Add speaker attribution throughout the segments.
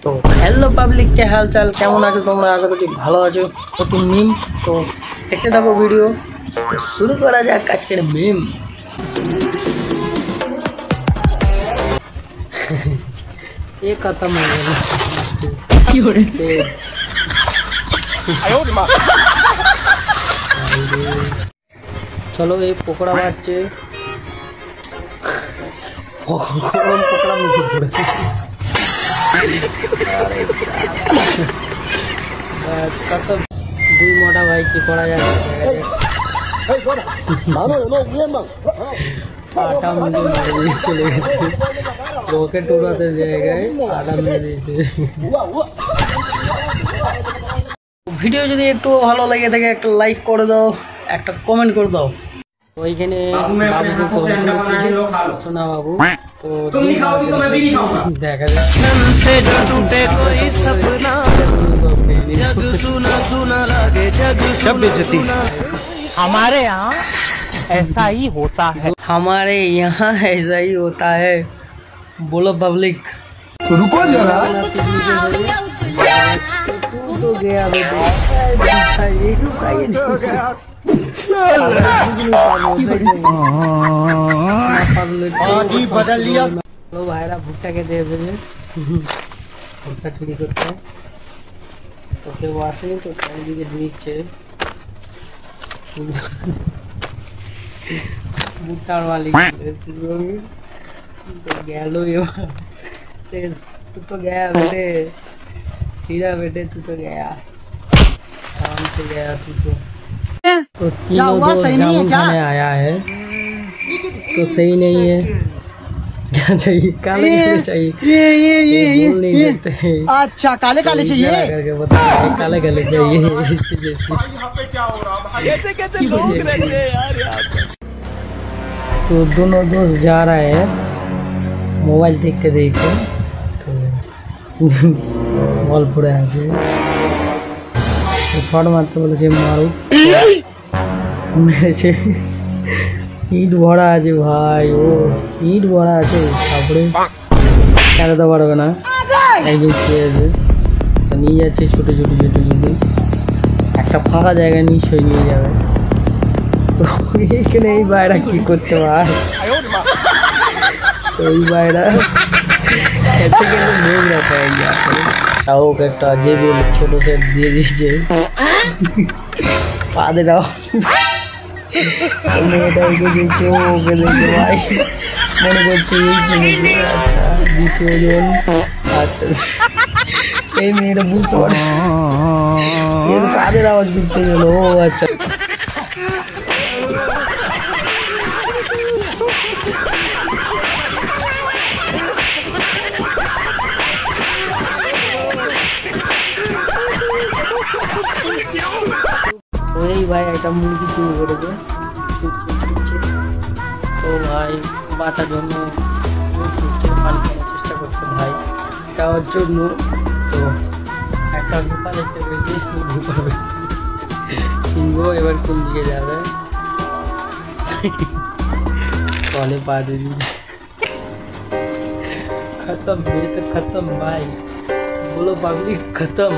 Speaker 1: तो hello public, क्या हाल चाल, केमन आछो तोमरा? आशा करছি ভালো আছো। নতুন মিম তো দেখতে থাকো ভিডিও। তো শুরু করা যাক আজকের মিম। ये खत्म हो गया। चलो ये पकोड़ा बाजছে, गरम पकोड़ा मुखे पड़े कत दुई मोटा भाई की करा जाए आटा मुझे मेरे चले गए, रॉकेट उड़ाते जाएगाয় आटा মেরে দিয়েছে। ভিডিও যদি একটু ভালো লাগে থাকে একটা লাইক করে দাও, একটা কমেন্ট করে দাও। ওইখানে বাবুকে কমেন্ট করেছে সোনা বাবু, তো তুমি খাও তো मैं भी नहीं खाऊंगा। দেখা যাক से जो टूटे कोई सपना जग सुना सुना लगे जग सुना। हमारे यहाँ ऐसा ही होता है, हमारे यहाँ ऐसा ही होता है। बोलो पब्लिक,
Speaker 2: रुको जरा।
Speaker 1: तो गया बेटे,
Speaker 2: बदल लिया।
Speaker 1: लो भाईरा भुट्टा के दे भेजे, भुट्टा चुरी करते हैं तो फिर वो आसे तो दिखे नीचे भुट्टार वाली तो गैलो ये से तू तो गया बेटे, हीरा बेटे तू तो गया, काम से गया तू तो तीनों दोस्त जामुन खाने आया है तो सही नहीं है। क्या चाहिए? काले काले चाहिए, ये बोल नहीं सकते।
Speaker 2: अच्छा काले काले चाहिए
Speaker 1: करके बताओ, काले काले चाहिए इससे जैसे।
Speaker 2: क्या हो रहा है? कैसे कैसे लोग रहते हैं यार यहाँ पे।
Speaker 1: तो दोनों दोस्त जा रहे हैं मोबाइल देखते देखते, तो बल पड़े আছে শট মারতে বলেছে, মারুক মেরেছে। ইট ভরা আছে ভাই, ও ইট ভরা আছে, তারপরে খেলাতে পারবে না, একজন খেয়ে আছে তো নিয়ে যাচ্ছে ছোটো ছোটো ছোটো ছোটো একটা ফাঁকা জায়গায় নিশ্চয়ই নিয়ে যাবে। তো এইখানে এই বাইরা কী করছে ভাই, তো এই বাইরা এতে কিন্তু মেঘ রাখা হয়ে যাচ্ছে, তাও ওকে একটা জেবি ছোটো সেট দিয়ে দিয়েছে পাদে দাও। মেয়েটা ওকে দিয়েছে, ও ওকে দিয়েছে ভাই, মনে করছে এই কিনেছে। আচ্ছা দ্বিতীয় জন, আচ্ছা এই মেয়েটা বুঝতে পারে কাদের আওয়াজ করতে গেল। ও আচ্ছা ওই ভাই একটা মুরগি চুরি করেছে, তো ভাই বাঁচার জন্য পানি খাওয়ার চেষ্টা করছে ভাই যাওয়ার জন্য। তো একটা ঢোকা দেখতে পেয়েছি, ঢুকাবে সিংহ এবার কোন দিকে যাবে, কলে পা দিয়ে দিয়েছে। खत्म ये तो खत्म भाई, बोलो पब्लिक खत्म।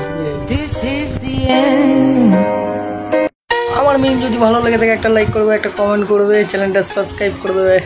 Speaker 1: This is the end। আমার মিম যদি ভালো লাগে থাকে একটা লাইক করবে, একটা কমেন্ট করবে, চ্যানেলটা সাবস্ক্রাইব করে দেবে।